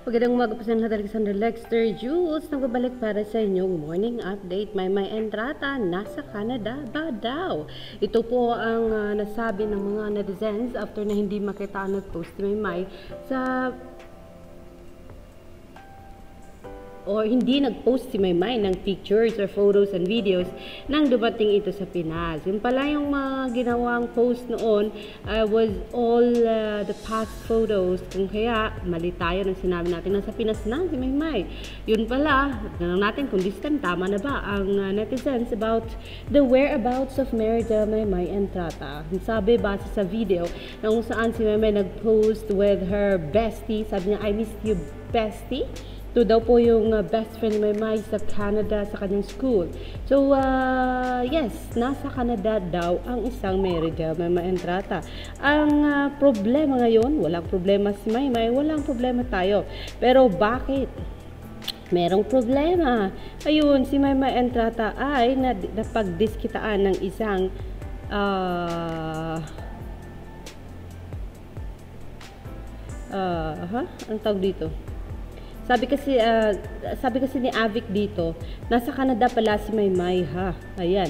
Magandang umaga po sa lahat. Alexander Lexter Jules nagbabalik para sa inyong morning update. May entrata nasa Canada ba daw? Ito po ang nasabi ng mga netizens after na hindi makita ang nag-post ni Maymay sa hindi nag-post si Maymay ng pictures or photos and videos nang dumating ito sa Pinas. Yung pala yung mga ginawang post noon was all the past photos. Kung kaya, mali tayo nang sinabi natin nasa Pinas na si Maymay. Yun pala, tanong natin kung this time tama na ba ang netizens about the whereabouts of Merida Maymay Entrata. Sabi base sa video na kung saan si Maymay nag-post with her bestie. Sabi niya, I miss you bestie. Ito daw po yung best friend ni Maymay sa Canada sa kanyang school. So, yes, nasa Canada daw ang isang Merida Maymay Entrata. Ang problema ngayon, walang problema si Maymay, walang problema tayo. Pero bakit? Merong problema. Ayun, si Maymay Entrata ay napagdiskitaan ng isang ang tawag dito? Sabi kasi ni Avic dito, nasa Canada pala si Maymay ha. Ayan.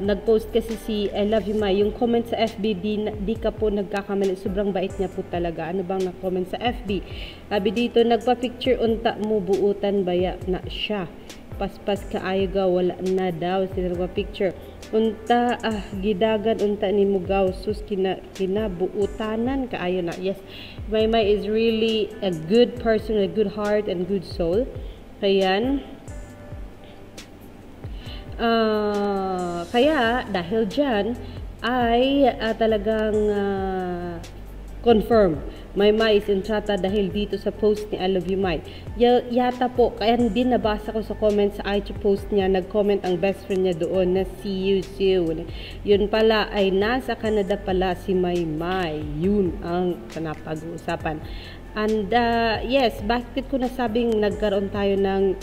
Nag-post kasi si I love you May. Yung comment sa FB, di ka po nagkakamali. Sobrang bait niya po talaga. Ano bang na-comment sa FB? Sabi dito, nagpa-picture unta mo buutan baya na siya. Paspas ka ayaga, wala na daw. Sila nagpa-picture. Unta gidagan unta ni mugaw sus kinabuutanan kaayo na. Yes, Maymay is really a good person, a good heart and good soul. Ayan. Kaya dahil dyan ay talagang confirm Maymay is entrata dahil dito sa post ni I love you May. Yata po, kaya hindi nabasa ko sa comment sa IG post niya, nag-comment ang best friend niya doon na see you soon. Yun pala ay nasa Canada pala si Maymay. Yun ang napag-uusapan. And yes, bakit ko nasabing nagkaroon tayo ng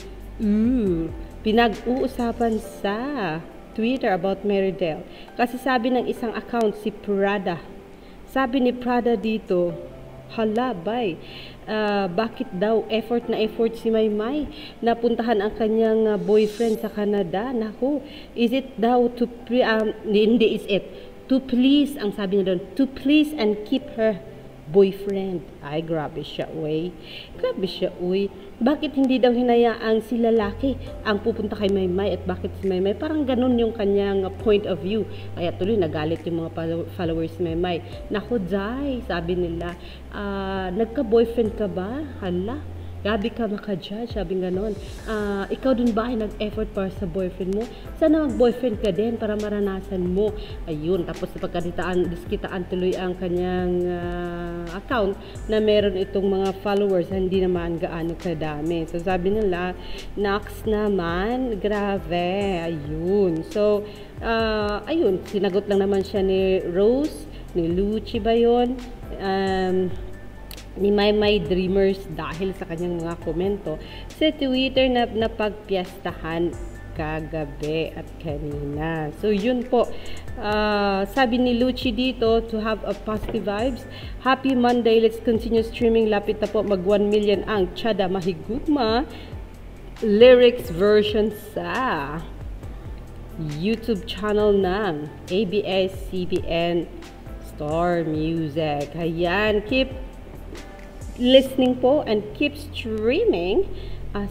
pinag-uusapan sa Twitter about Meridel. Kasi sabi ng isang account si Prada. Sabi ni Prada dito, hala, bay, bakit daw effort si Maymay napuntahan ang kanyang boyfriend sa Canada? Naku, is it daw to, hindi is it, to please, ang sabi niya doon, to please and keep her boyfriend. Ay, grabe siya, uy. Grabe siya, uy. Bakit hindi daw hinayaang si lalaki ang pupunta kay Maymay at bakit si Maymay? Parang ganun yung kanyang point of view. Kaya tuloy nagalit yung mga followers ni Maymay. Naku, Jai, sabi nila, nagka-boyfriend ka ba? Hala, grabe ka maka-judge, sabi ganon. Ikaw din ba ay nag-effort para sa boyfriend mo? Sana mag-boyfriend ka din para maranasan mo. Ayun, tapos diskitaan tuloy ang kanyang account na meron itong mga followers na hindi naman gaano kadami. So sabi nila, Nox naman, grabe. Ayun. So, ayun, sinagot lang naman siya ni Rose, ni Lucci ba yun? Ni Maymay Dreamers dahil sa kanyang mga komento sa Twitter na napagpiyastahan kagabi at kanina. So yun po, sabi ni Lucci dito, to have a positive vibes. Happy Monday, let's continue streaming. Lapit na po mag 1 million ang Tiyada Mahigugma lyrics version sa YouTube channel ng ABS-CBN Star Music. Ayan, keep listening po and keep streaming.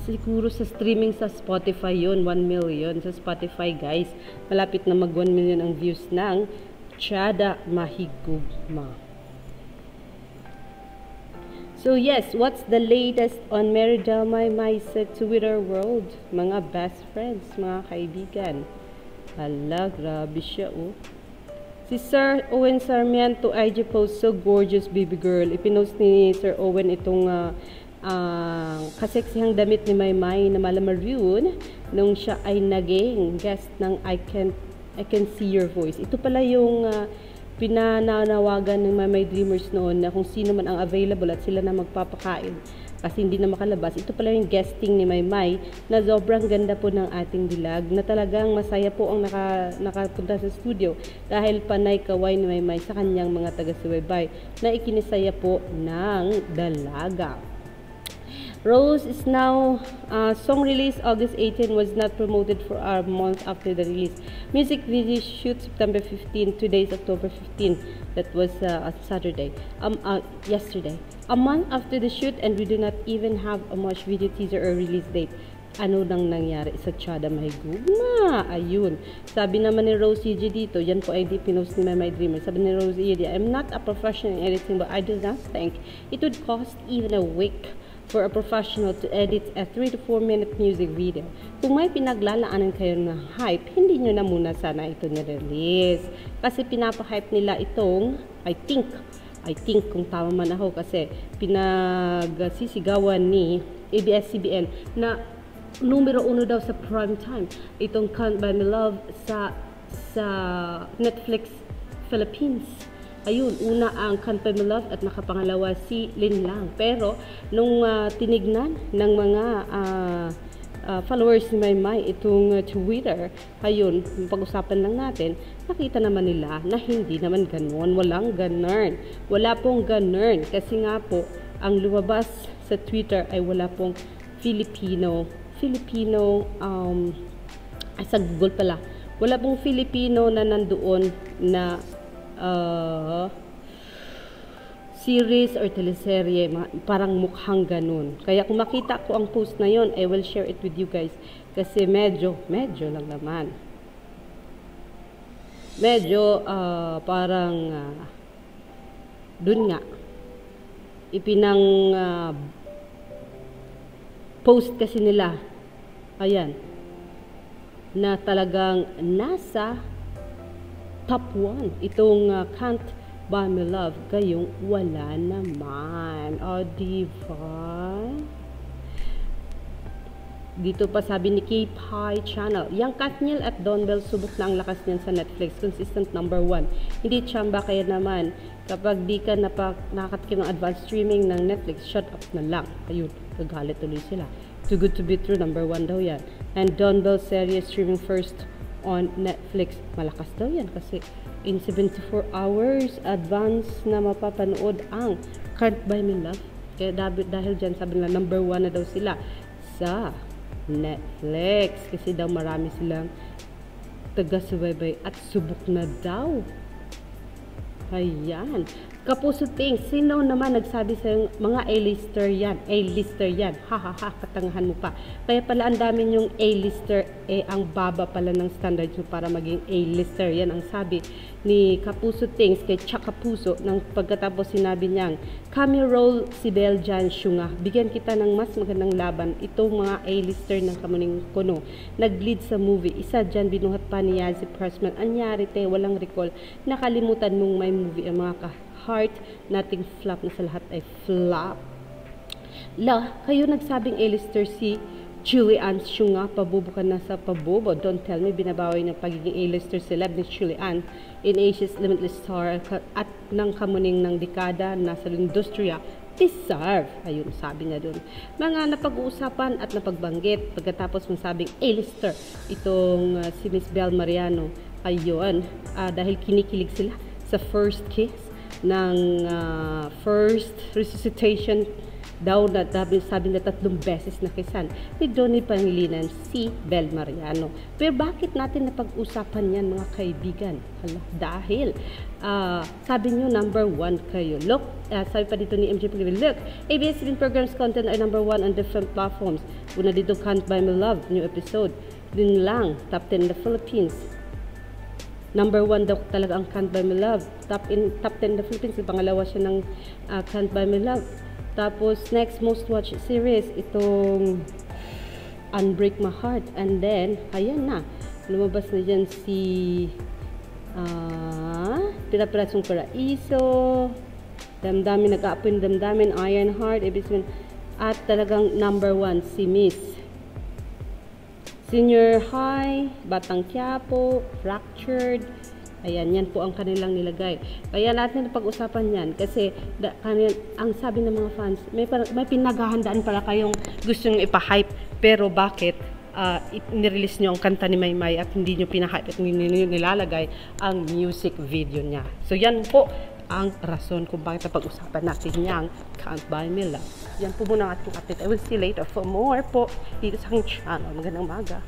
Siguro sa streaming sa Spotify yun, 1 million sa Spotify, guys. Malapit na mag 1 million ang views ng Tiyada Mahigugma. So yes, what's the latest on Merida Maymay sa Twitter world? Mga best friends, mga kaibigan. Hala, grabe siya, oh. Si Sir Owen Sarmiento IG post, so gorgeous baby girl. Ipinost ni Sir Owen itong kaseksihang damit ni Maymay na malamar yun nung siya ay naging guest ng I Can See Your Voice. Ito pala yung pinananawagan ng Maymay Dreamers noon na kung sino man ang available at sila na magpapakain. kasi hindi na makalabas. Ito pala yung guesting ni Maymay na sobrang ganda po ng ating dilag na talagang masaya po ang nakapunta sa studio dahil panay kaway ni Maymay sa kanyang mga taga-subaybay na ikinisaya po ng dalaga. Rose is now song release August 18 was not promoted for a month after the release. Music video shoot September 15. Today is October 15. That was Saturday. Yesterday. A month after the shoot and we do not even have a much video teaser or release date. Ano nang nangyari sa Chada Mahigugma? Ayun. Sabi naman ni Rose EG dito, yan po ay di pinost ni My Dreamer. Sabi ni Rose EG, I'm not a professional in editing but I do not think it would cost even a week for a professional to edit a 3 to 4 minute music video. Kung may pinaglalaanan kayo ng hype, hindi nyo na muna sana ito nirelease. Kasi pinapahype nila itong, I think kung tama man ako kasi pinagsisigawan ni ABS-CBN na numero 1 daw sa prime time itong Can't Buy Me Love sa Netflix Philippines. Ayun, una ang Can't Buy Me Love at nakapangalawa si Lin Lang. Pero nung tinignan ng mga followers ni Maymay itong Twitter, ayun, pag-usapan lang natin, nakita naman nila na hindi naman ganon, walang ganun. Wala pong ganun kasi nga po ang lumabas sa Twitter ay wala pong Filipino sa Google pala, wala pong Filipino na nandoon na series or teleserye, parang mukhang ganun. Kaya kung makita ko ang post na yon, I will share it with you guys kasi medyo lang naman. Medyo parang dun nga ipinang post kasi nila, ayan, na talagang nasa top 1 itong Can't Buy Me Love, gayong wala naman. O, diba? Dito pa sabi ni K-Pie Channel, yang Katniel at Don Bell subok na ang lakas niyan sa Netflix, consistent number 1. Hindi tsamba, kaya naman kapag di ka nakakatikim ng advanced streaming ng Netflix, shut up na lang. Ayun, gagalit tuloy sila. Too Good to Be True, number 1 daw yan. And Don Bell series streaming first on Netflix. Malakas daw yan kasi in 74 hours advance na mapapanood ang Can't Buy Me Love. Kaya dahil dyan sabi nila number 1 na daw sila sa Netflix kasi daw marami silang taga-subaybay at subok na daw. Ayan. Kapuso Ting, sino naman nagsabi sa mga A-lister yan? A-lister yan. Ha, katangahan mo pa. Kaya pala ang dami yung A-lister, ang baba pala ng standard nyo para maging A-lister. Yan ang sabi ni Kapuso Tings kay Chaka Puso nang pagkatapos sinabi niyang, kami role si Beljan Shunga. Bigyan kita ng mas magandang laban. Itong mga A-lister ng Kamuning Kuno. Nag-lead sa movie. Isa dyan, binuhat pa ni Yazzie Pressman. Anyari te, walang recall. Nakalimutan mong may movie ang mga heart nating flop na sa lahat ay flop. Kayo nagsabing A-lister si Julianne Shunga, pabobo ka na sa pabobo. Don't tell me binabawi ng pagiging A-lister celeb ni Julianne in Asia's Limitless Star at ng kamuning ng dekada nasa industriya. Deserve. Ayun, sabi niya dun. Mga napag-uusapan at napagbanggit pagkatapos mong sabing A-lister itong si Miss Bel Mariano. Ayun, dahil kinikilig sila sa first kiss ng first resuscitation daw na sabi na 3 beses na kisan ni Donnie Pangilinan si Bel Mariano. Pero bakit natin napag-usapan yan mga kaibigan? Dahil sabi nyo number 1 kayo. Look, sabi pa dito ni MJ Pagliwin, look, ABS-CBN programs content ay number 1 on different platforms. Una dito Can't Buy Me Love, new episode. Din lang, top 10 in the Philippines. Number 1 daw talaga ang Can't Buy Me Love. Top 10 in the Philippines. Pangalawa siya ng Can't Buy Me Love. Tapos, next most watched series, itong Unbreak My Heart. And then, ayan na. Lumabas na dyan si Pira-Pirasong Paraiso, Damdamin, Nag-aapoy ng Damdamin, Ironheart, at talagang number 1 si Miss Senior High, Batang Quiapo, Fractured. Ayan, yan po ang kanilang nilagay. Kaya natin na pag-usapan yan kasi ang sabi ng mga fans, may pinaghahandaan pala kayong gusto nyo ipa-hype, pero bakit nirelease nyo ang kanta ni Maymay at hindi nyo pina-hype at hindi nyo nilalagay ang music video niya. So yan po ang rason kung bakit na pag-usapan natin niyang Can't Buy Me Love. Yan po muna ang ating update. I will see you later for more po dito sa aking channel. Magandang umaga.